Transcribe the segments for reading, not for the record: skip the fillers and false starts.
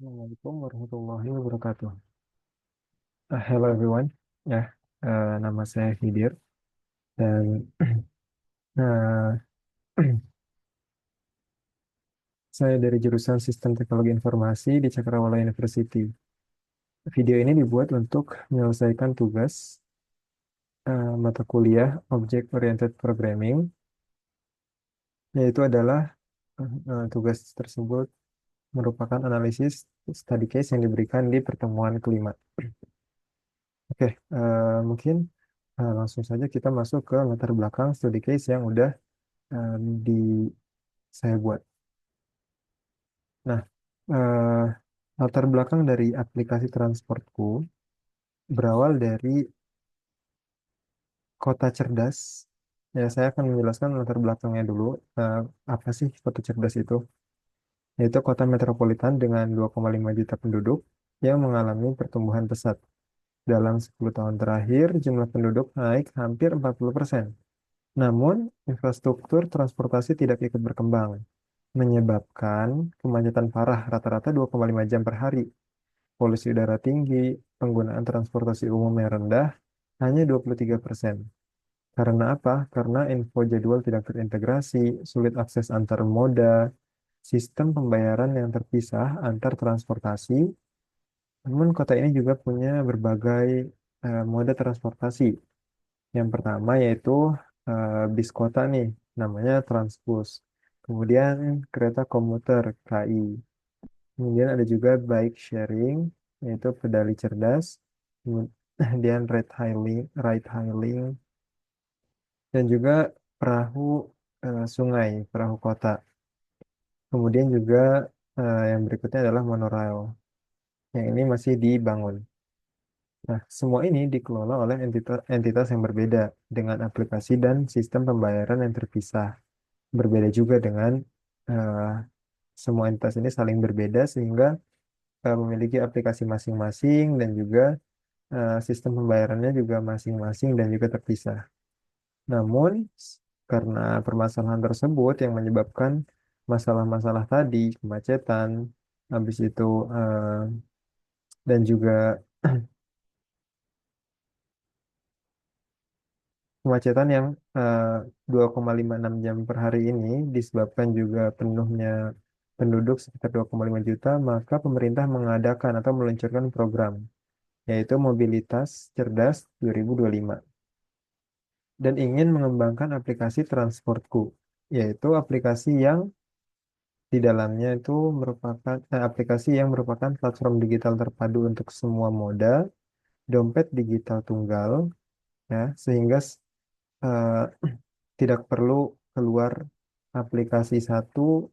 Assalamualaikum warahmatullahi wabarakatuh. Hello everyone. Ya, nama saya Hidir dan eh, saya dari jurusan Sistem Teknologi Informasi di Cakrawala University. Video ini dibuat untuk menyelesaikan tugas mata kuliah Object Oriented Programming, yaitu adalah tugas tersebut merupakan analisis study case yang diberikan di pertemuan kelima. Oke, mungkin langsung saja kita masuk ke latar belakang studi case yang udah di saya buat. Nah, eh, latar belakang dari aplikasi transportku berawal dari kota cerdas. Ya, saya akan menjelaskan latar belakangnya dulu. Eh, apa sih kota cerdas itu? Yaitu kota metropolitan dengan 2,5 juta penduduk yang mengalami pertumbuhan pesat. Dalam 10 tahun terakhir, jumlah penduduk naik hampir 40%. Namun, infrastruktur transportasi tidak ikut berkembang, menyebabkan kemacetan parah rata-rata 2,5 jam per hari, polusi udara tinggi, penggunaan transportasi umum yang rendah, hanya 23%. Karena apa? Karena info jadwal tidak terintegrasi, sulit akses antar moda, sistem pembayaran yang terpisah antar transportasi. Namun kota ini juga punya berbagai moda transportasi. Yang pertama yaitu bis kota nih, namanya Transbus. Kemudian kereta komuter KI. Kemudian ada juga bike sharing, yaitu pedali cerdas. Kemudian ride hailing, dan juga perahu sungai, perahu kota. Kemudian juga yang berikutnya adalah monorail. Yang ini masih dibangun. Nah, semua ini dikelola oleh entitas yang berbeda dengan aplikasi dan sistem pembayaran yang terpisah. Berbeda juga dengan eh, semua entitas ini saling berbeda sehingga memiliki aplikasi masing-masing dan juga sistem pembayarannya juga masing-masing dan juga terpisah. Namun, karena permasalahan tersebut yang menyebabkan masalah-masalah tadi, kemacetan, habis itu dan juga kemacetan yang eh, 2,56 jam per hari ini disebabkan juga penuhnya penduduk sekitar 2,5 juta, maka pemerintah mengadakan atau meluncurkan program, yaitu Mobilitas Cerdas 2025, dan ingin mengembangkan aplikasi Transportku, yaitu aplikasi yang di dalamnya itu merupakan aplikasi yang merupakan platform digital terpadu untuk semua moda, dompet digital tunggal, ya, sehingga eh, tidak perlu keluar aplikasi satu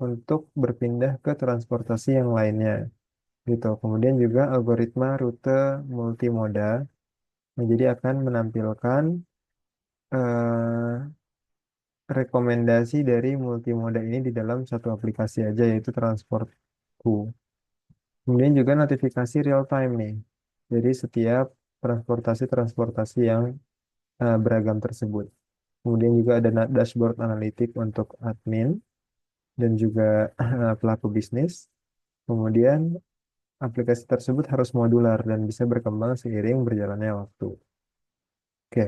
untuk berpindah ke transportasi yang lainnya, gitu. Kemudian juga algoritma rute multimoda menjadi akan menampilkan eh, rekomendasi dari multimoda ini di dalam satu aplikasi aja, yaitu Transportku. Kemudian juga notifikasi real time nih. Jadi setiap transportasi-transportasi yang beragam tersebut. Kemudian juga ada dashboard analitik untuk admin dan juga pelaku bisnis. Kemudian aplikasi tersebut harus modular dan bisa berkembang seiring berjalannya waktu. Oke,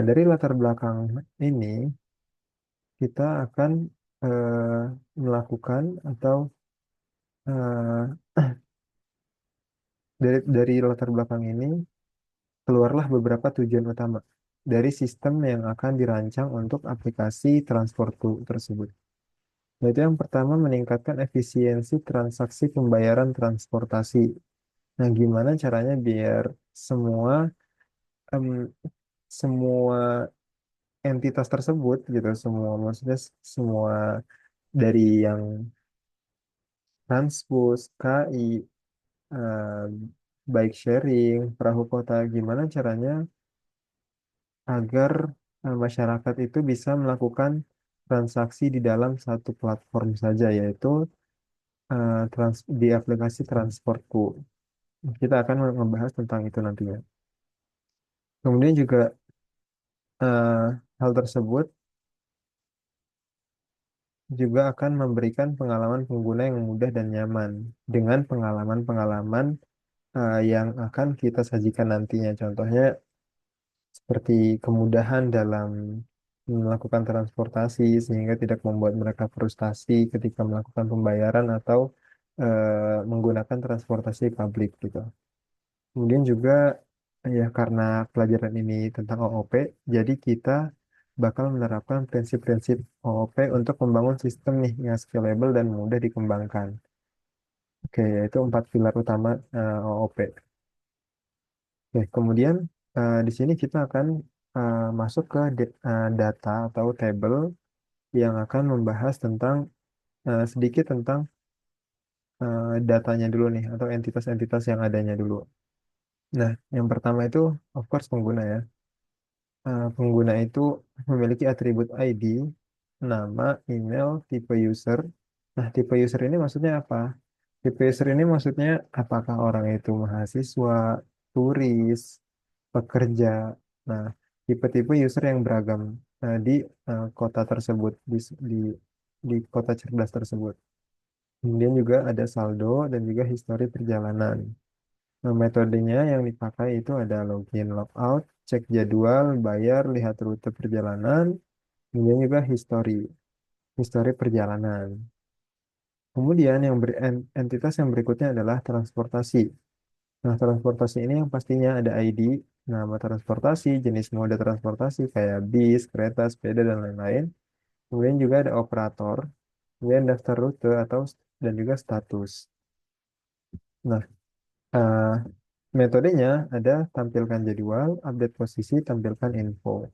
dari latar belakang ini kita akan melakukan atau eh, dari latar belakang ini keluarlah beberapa tujuan utama dari sistem yang akan dirancang untuk aplikasi transport tersebut. Yaitu yang pertama meningkatkan efisiensi transaksi pembayaran transportasi. Nah, gimana caranya biar semua em, semua entitas tersebut gitu, semua maksudnya semua dari yang Transbus, KI, eh, bike sharing, perahu kota, gimana caranya agar masyarakat itu bisa melakukan transaksi di dalam satu platform saja, yaitu di aplikasi Transportku. Kita akan membahas tentang itu nantinya. Kemudian juga hal tersebut juga akan memberikan pengalaman pengguna yang mudah dan nyaman dengan pengalaman-pengalaman yang akan kita sajikan nantinya. Contohnya seperti kemudahan dalam melakukan transportasi sehingga tidak membuat mereka frustasi ketika melakukan pembayaran atau menggunakan transportasi publik gitu. Kemudian juga ya karena pelajaran ini tentang OOP, jadi kita bakal menerapkan prinsip-prinsip OOP untuk membangun sistem nih yang scalable dan mudah dikembangkan. Oke, yaitu 4 pilar utama OOP. Oke, kemudian di sini kita akan masuk ke data atau table yang akan membahas tentang sedikit tentang datanya dulu nih atau entitas-entitas yang adanya dulu. Nah, yang pertama itu of course pengguna ya. Pengguna itu memiliki atribut ID, nama, email, tipe user. Nah, tipe user ini maksudnya apa? Tipe user ini maksudnya apakah orang itu mahasiswa, turis, pekerja. Nah, tipe-tipe user yang beragam di kota tersebut, di kota cerdas tersebut. Kemudian juga ada saldo dan juga histori perjalanan. Nah, metodenya yang dipakai itu ada login, logout, cek jadwal, bayar, lihat rute perjalanan, kemudian juga histori perjalanan. Kemudian entitas yang berikutnya adalah transportasi. Nah, transportasi ini yang pastinya ada ID, nama transportasi, jenis mode transportasi kayak bis, kereta, sepeda, dan lain-lain. Kemudian juga ada operator, kemudian daftar rute dan juga status. Nah, eh, metodenya ada tampilkan jadwal, update posisi, tampilkan info.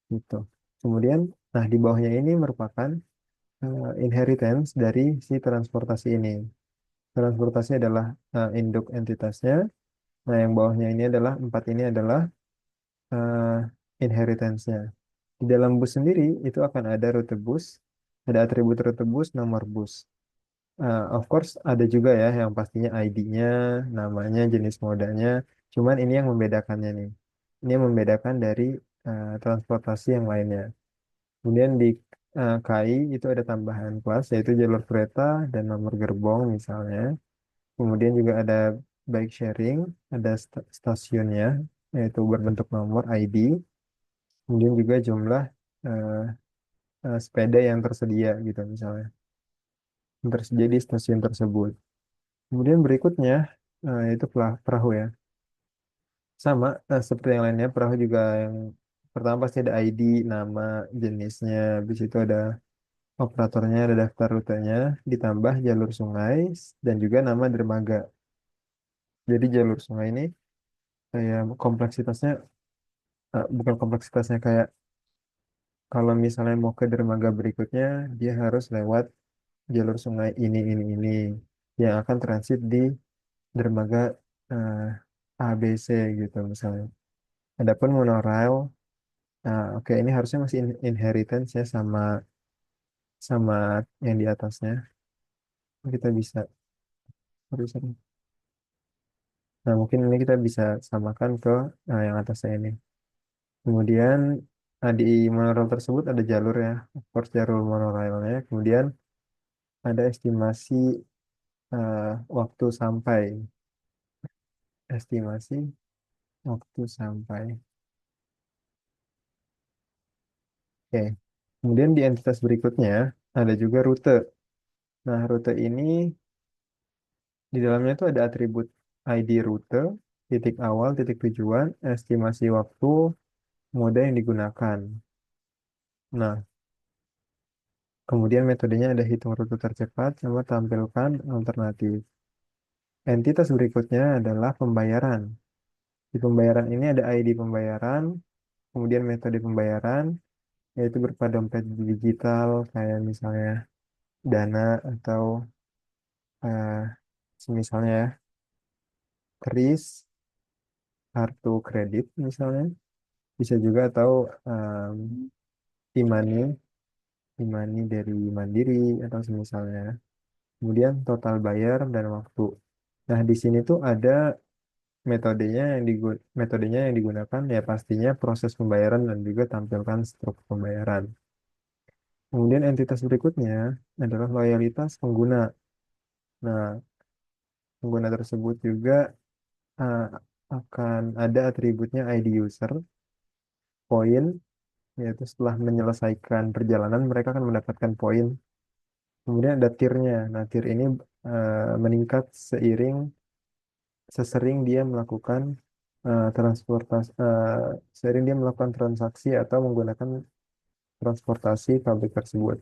Gitu. Kemudian, nah di bawahnya ini merupakan inheritance dari si transportasi ini. Transportasi adalah induk entitasnya. Nah, yang bawahnya ini adalah empat ini adalah eh, inheritance-nya. Di dalam bus sendiri itu akan ada rute bus, ada atribut rute bus, nomor bus. Of course ada juga ya yang pastinya ID-nya, namanya, jenis modanya. Cuman ini yang membedakannya nih. Ini yang membedakan dari transportasi yang lainnya. Kemudian di KI itu ada tambahan kelas yaitu jalur kereta dan nomor gerbong misalnya. Kemudian juga ada bike sharing, ada stasiunnya yaitu berbentuk nomor ID. Kemudian juga jumlah eh, sepeda yang tersedia gitu misalnya. Yang tersedia di stasiun tersebut. Kemudian berikutnya itu perahu ya. Sama seperti yang lainnya, perahu juga yang pertama pasti ada ID, nama, jenisnya. Habis itu ada operatornya, ada daftar rutenya, ditambah jalur sungai dan juga nama dermaga. Jadi jalur sungai ini kayak kompleksitasnya bukan kompleksitasnya kayak kalau misalnya mau ke dermaga berikutnya dia harus lewat jalur sungai ini yang akan transit di dermaga eh, ABC gitu misalnya. Adapun monorail, oke ini harusnya masih inheritance ya sama sama yang di atasnya. Kita bisa harusnya. Nah mungkin ini kita bisa samakan ke yang atasnya ini. Kemudian di monorail tersebut ada jalur ya, of course jalur monorailnya. Kemudian ada estimasi waktu sampai, estimasi waktu sampai. Oke. Kemudian di entitas berikutnya ada juga rute. Nah, rute ini di dalamnya itu ada atribut ID rute, titik awal, titik tujuan, estimasi waktu, mode yang digunakan. Nah, kemudian metodenya ada hitung rute tercepat sama tampilkan alternatif. Entitas berikutnya adalah pembayaran. Di pembayaran ini ada ID pembayaran, kemudian metode pembayaran, yaitu berupa dompet digital, kayak misalnya Dana atau eh, misalnya ya, kris, kartu kredit misalnya. Bisa juga atau e-money, e-money dari Mandiri atau semisalnya. Kemudian total bayar dan waktu. Nah, di sini tuh ada metodenya yang digunakan ya pastinya proses pembayaran dan juga tampilkan struktur pembayaran. Kemudian entitas berikutnya adalah loyalitas pengguna. Nah, pengguna tersebut juga eh, akan ada atributnya ID user, poin, yaitu setelah menyelesaikan perjalanan mereka akan mendapatkan poin. Kemudian ada tiernya. Nah, tier ini meningkat sesering dia melakukan seiring dia melakukan transaksi atau menggunakan transportasi publik tersebut.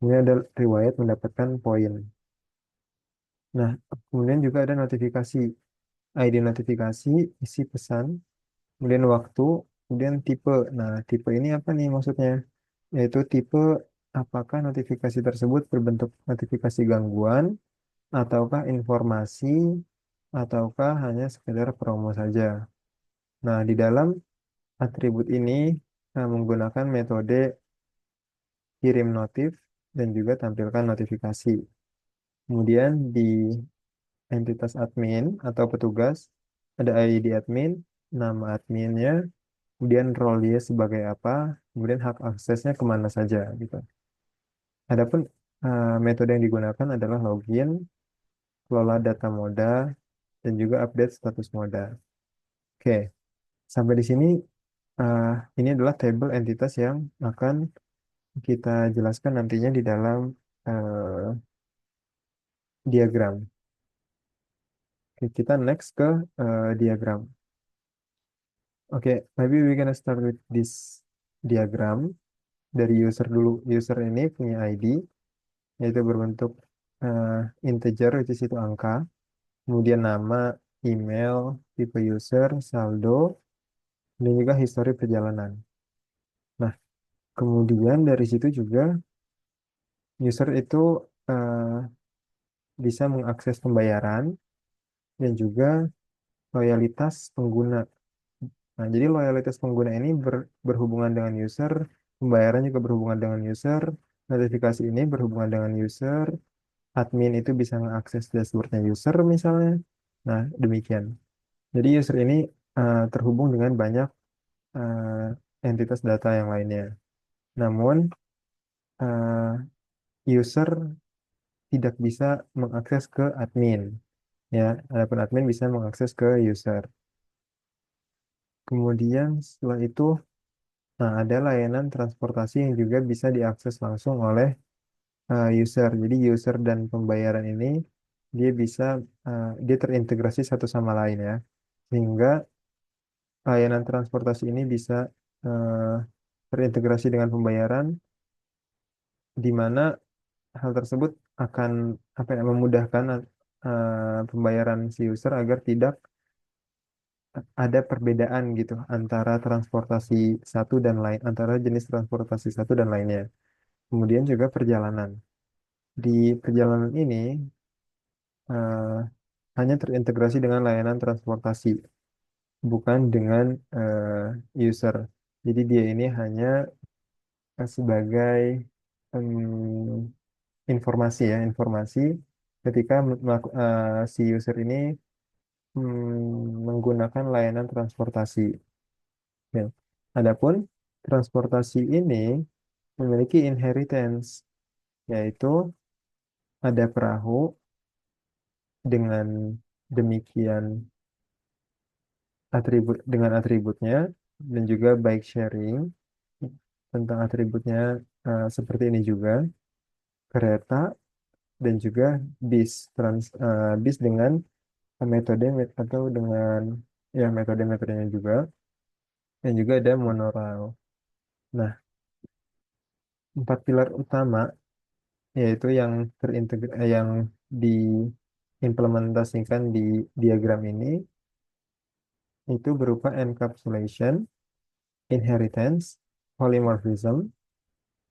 Ini ada riwayat mendapatkan poin. Nah, kemudian juga ada notifikasi. ID notifikasi, isi pesan, kemudian waktu, kemudian tipe. Nah, tipe ini apa nih maksudnya? Yaitu tipe apakah notifikasi tersebut berbentuk notifikasi gangguan, ataukah informasi, ataukah hanya sekedar promo saja. Nah, di dalam atribut ini menggunakan metode kirim notif dan juga tampilkan notifikasi. Kemudian di entitas admin atau petugas ada ID admin, nama adminnya, kemudian role dia sebagai apa, kemudian hak aksesnya kemana saja gitu. Adapun metode yang digunakan adalah login, kelola data moda, dan juga update status moda. Oke, sampai di sini eh, ini adalah tabel entitas yang akan kita jelaskan nantinya di dalam eh, diagram. Oke, kita next ke diagram. Oke, maybe we gonna start with this diagram dari user dulu. User ini punya ID, yaitu berbentuk eh, integer, which is itu angka. Kemudian nama, email, tipe user, saldo, dan juga histori perjalanan. Nah, kemudian dari situ juga user itu eh, bisa mengakses pembayaran dan juga loyalitas pengguna. Nah, jadi loyalitas pengguna ini berhubungan dengan user, pembayaran juga berhubungan dengan user, notifikasi ini berhubungan dengan user, admin itu bisa mengakses dashboardnya user misalnya. Nah, demikian. Jadi user ini terhubung dengan banyak entitas data yang lainnya. Namun, user tidak bisa mengakses ke admin. Ya, adapun admin bisa mengakses ke user. Kemudian setelah itu, nah, ada layanan transportasi yang juga bisa diakses langsung oleh user. Jadi user dan pembayaran ini dia terintegrasi satu sama lain ya. Sehingga layanan transportasi ini bisa eh, terintegrasi dengan pembayaran di mana hal tersebut akan apa ya, memudahkan pembayaran si user agar tidak ada perbedaan gitu antara transportasi satu dan lain antara jenis transportasi satu dan lainnya. Kemudian juga perjalanan. Di perjalanan ini eh, hanya terintegrasi dengan layanan transportasi, bukan dengan user. Jadi dia ini hanya sebagai informasi ya, informasi ketika si user ini menggunakan layanan transportasi. Ya. Adapun transportasi ini memiliki inheritance, yaitu ada perahu dengan demikian dengan atributnya dan juga bike sharing tentang atributnya seperti ini juga kereta dan juga bis dengan atau dengan ya metode-metodenya juga dan juga ada monorail. Nah, empat pilar utama yaitu yang diimplementasikan di diagram ini itu berupa encapsulation, inheritance, polymorphism,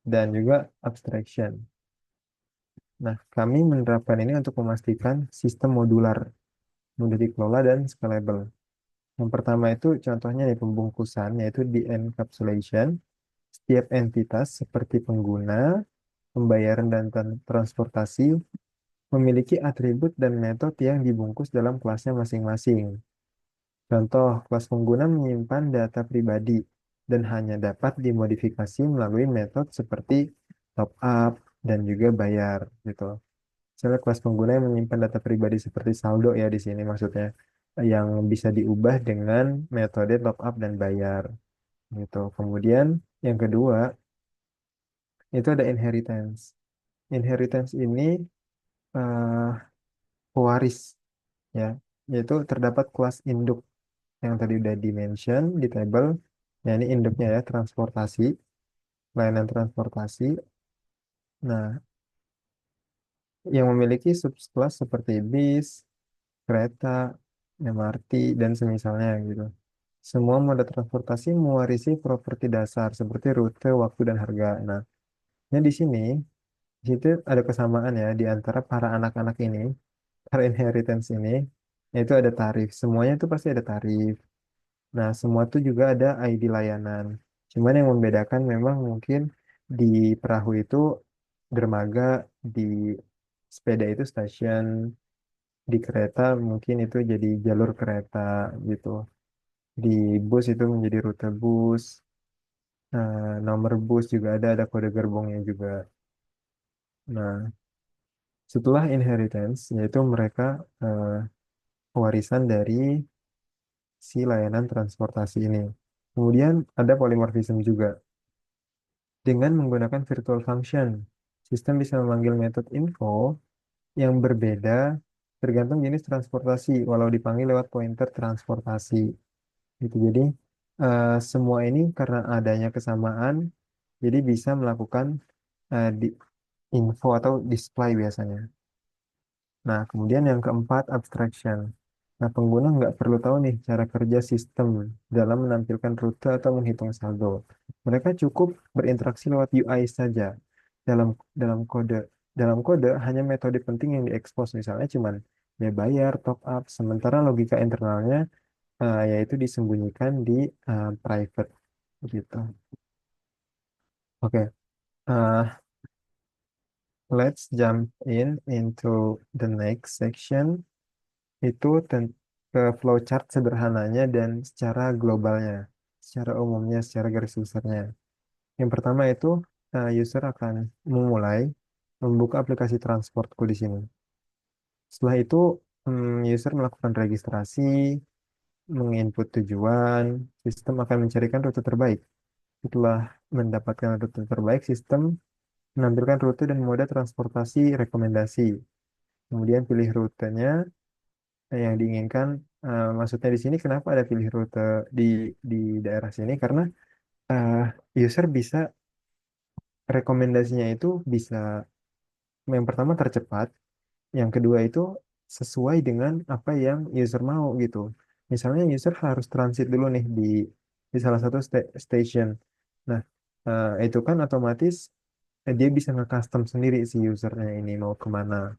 dan juga abstraction. Nah, kami menerapkan ini untuk memastikan sistem modular, mudah dikelola dan scalable. Yang pertama itu contohnya nih pembungkusan, yaitu di encapsulation. Setiap entitas seperti pengguna, pembayaran dan transportasi memiliki atribut dan metode yang dibungkus dalam kelasnya masing-masing. Contoh, kelas pengguna menyimpan data pribadi dan hanya dapat dimodifikasi melalui metode seperti top up, dan juga bayar gitu. Misalnya kelas pengguna yang menyimpan data pribadi seperti saldo ya di sini maksudnya yang bisa diubah dengan metode top up dan bayar gitu. Kemudian yang kedua itu ada inheritance. Inheritance ini eh, pewaris ya, yaitu terdapat kelas induk yang tadi udah di-mention di table. Ya ini induknya ya transportasi, layanan transportasi. Nah, yang memiliki subkelas seperti bis, kereta, MRT, dan semisalnya gitu. Semua moda transportasi mewarisi properti dasar seperti rute, waktu, dan harga. Nah, di sini, di situ ada kesamaan ya di antara para anak-anak ini, para inheritance ini, yaitu ada tarif. Semuanya itu pasti ada tarif. Nah, semua itu juga ada ID layanan. Cuman yang membedakan memang mungkin di perahu itu dermaga, di sepeda itu stasiun, di kereta mungkin itu jadi jalur kereta gitu. Di bus itu menjadi rute bus. Nomor bus juga ada kode gerbongnya juga. Nah, setelah inheritance, yaitu mereka eh, warisan dari si layanan transportasi ini. Kemudian ada polymorphism juga. Dengan menggunakan virtual function, sistem bisa memanggil metode info yang berbeda tergantung jenis transportasi, walau dipanggil lewat pointer transportasi. Gitu. Jadi semua ini karena adanya kesamaan, jadi bisa melakukan di info atau display biasanya. Nah, kemudian yang keempat, abstraction. Nah, pengguna nggak perlu tahu nih cara kerja sistem dalam menampilkan rute atau menghitung saldo. Mereka cukup berinteraksi lewat UI saja. Dalam dalam kode dalam kode hanya metode penting yang diekspos, misalnya cuman ya bayar, top up, sementara logika internalnya yaitu disembunyikan di private gitu. Oke, uh, let's jump into the next section. Itu ke flowchart sederhananya dan secara globalnya, secara umumnya, secara garis besarnya. Yang pertama itu user akan memulai membuka aplikasi transportku di sini. Setelah itu user melakukan registrasi, menginput tujuan, sistem akan mencarikan rute terbaik. Setelah mendapatkan rute terbaik, sistem menampilkan rute dan moda transportasi rekomendasi. Kemudian pilih rutenya yang diinginkan. Maksudnya di sini kenapa ada pilih rute di di daerah sini? Karena eh, user bisa rekomendasinya itu bisa yang pertama tercepat, yang kedua itu sesuai dengan apa yang user mau gitu. Misalnya user harus transit dulu nih di salah satu station. Nah, itu kan otomatis dia bisa nge-custom sendiri si usernya ini mau kemana.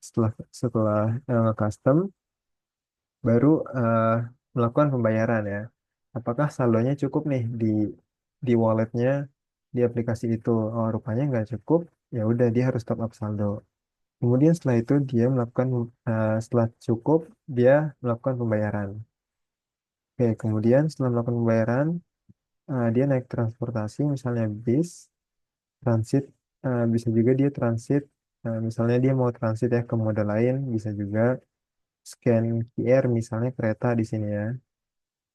Setelah setelah nge-custom, baru melakukan pembayaran ya. Apakah saldonya cukup nih di walletnya di aplikasi itu? Oh, rupanya nggak cukup. Ya udah dia harus top up saldo. Kemudian setelah itu dia melakukan setelah cukup dia melakukan pembayaran. Oke, kemudian setelah melakukan pembayaran dia naik transportasi misalnya bis, transit bisa juga dia transit misalnya dia mau transit ya ke moda lain bisa juga scan QR misalnya kereta di sini ya.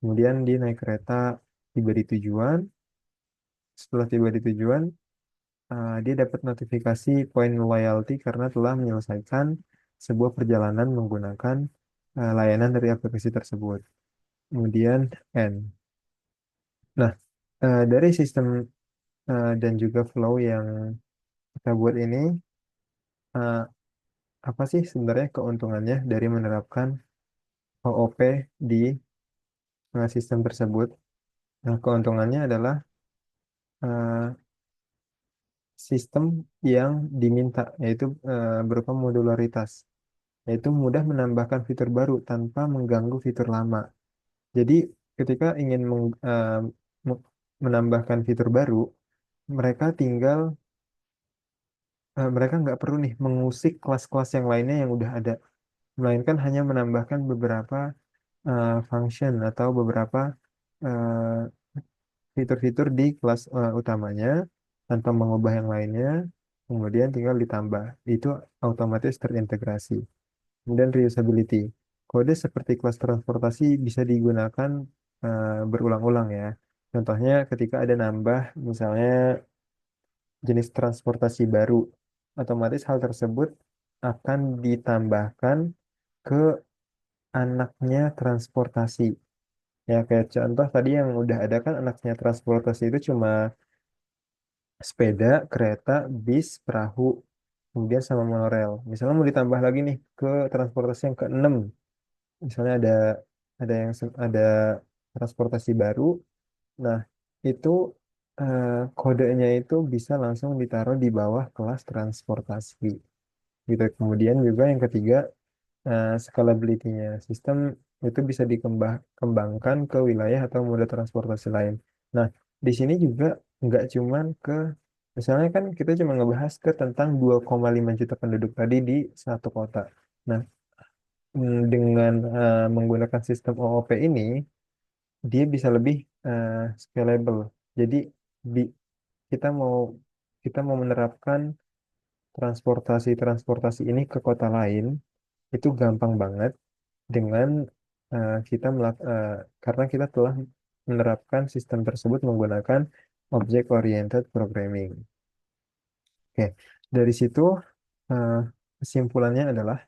Kemudian dia naik kereta tiba di tujuan. Setelah tiba di tujuan, dia dapat notifikasi poin loyalty karena telah menyelesaikan sebuah perjalanan menggunakan layanan dari aplikasi tersebut. Kemudian N. Nah, dari sistem dan juga flow yang kita buat ini, eh, apa sih sebenarnya keuntungannya dari menerapkan OOP di sistem tersebut? Nah, keuntungannya adalah eh, sistem yang diminta, yaitu berupa modularitas, yaitu mudah menambahkan fitur baru tanpa mengganggu fitur lama. Jadi, ketika ingin me- menambahkan fitur baru, mereka tinggal, mereka nggak perlu nih mengusik kelas-kelas yang lainnya yang udah ada, melainkan hanya menambahkan beberapa function atau beberapa eh, fitur-fitur di kelas utamanya, tanpa mengubah yang lainnya, kemudian tinggal ditambah. Itu otomatis terintegrasi. Kemudian reusability. Kode seperti kelas transportasi bisa digunakan berulang-ulang ya. Contohnya ketika ada nambah misalnya jenis transportasi baru, otomatis hal tersebut akan ditambahkan ke anaknya transportasi. Ya kayak contoh tadi yang udah ada kan anaknya transportasi itu cuma sepeda, kereta, bis, perahu, kemudian sama monorail. Misalnya mau ditambah lagi nih ke transportasi yang keenam. Misalnya ada transportasi baru. Nah, itu kodenya itu bisa langsung ditaruh di bawah kelas transportasi. Gitu. Kemudian juga yang ketiga, scalability-nya. Sistem itu bisa dikembangkan ke wilayah atau moda transportasi lain. Nah, di sini juga nggak cuman ke, misalnya kan kita cuma ngebahas ke tentang 2,5 juta penduduk tadi di satu kota. Nah, dengan menggunakan sistem OOP ini, dia bisa lebih eh, scalable. Jadi di, kita mau kita mau menerapkan transportasi ini ke kota lain itu gampang banget dengan karena kita telah menerapkan sistem tersebut menggunakan object oriented programming. Oke, dari situ eh, kesimpulannya adalah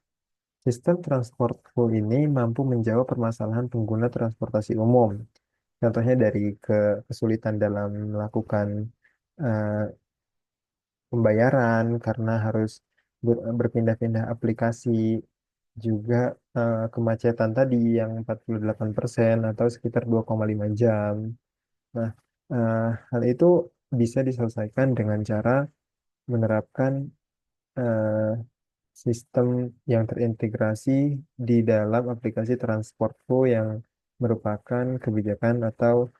sistem transport full ini mampu menjawab permasalahan pengguna transportasi umum. Contohnya dari kesulitan dalam melakukan eh, pembayaran karena harus berpindah-pindah aplikasi, juga kemacetan tadi yang 48% atau sekitar 2,5 jam. Nah, eh, hal itu bisa diselesaikan dengan cara menerapkan eh, sistem yang terintegrasi di dalam aplikasi Transportflow yang merupakan kebijakan atau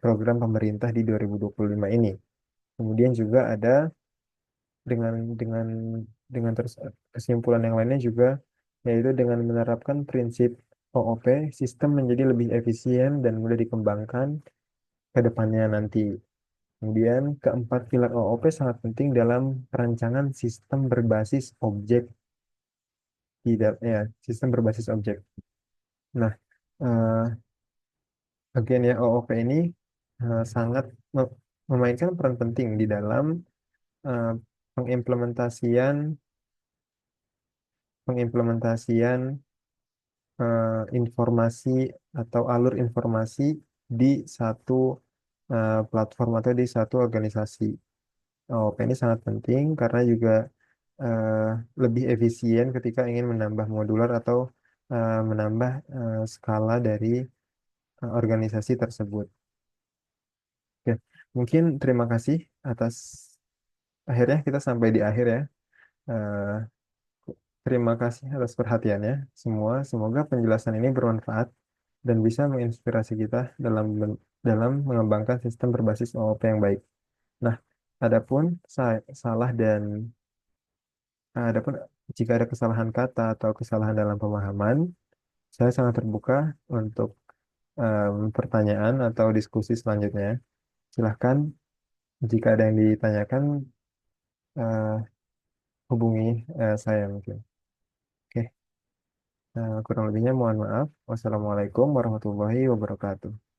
program pemerintah di 2025 ini. Kemudian juga ada dengan dengan dengan terus kesimpulan yang lainnya juga yaitu dengan menerapkan prinsip OOP, sistem menjadi lebih efisien dan mudah dikembangkan ke depannya nanti. Kemudian keempat, pilar OOP sangat penting dalam perancangan sistem berbasis objek sistem berbasis objek. Nah, eh, bagian ya OOP ini sangat memainkan peran penting di dalam eh, pengimplementasian pengimplementasian informasi atau alur informasi di satu platform atau di satu organisasi. OOP ini sangat penting karena juga eh, lebih efisien ketika ingin menambah modular atau menambah skala dari organisasi tersebut. Oke, mungkin terima kasih atas akhirnya kita sampai di akhir ya. Eh, Terima kasih atas perhatiannya semua. Semoga penjelasan ini bermanfaat dan bisa menginspirasi kita dalam mengembangkan sistem berbasis OOP yang baik. Nah, adapun salah dan adapun jika ada kesalahan kata atau kesalahan dalam pemahaman, saya sangat terbuka untuk pertanyaan atau diskusi selanjutnya. Silahkan jika ada yang ditanyakan, eh, hubungi saya mungkin. Oke, kurang lebihnya mohon maaf. Wassalamualaikum warahmatullahi wabarakatuh.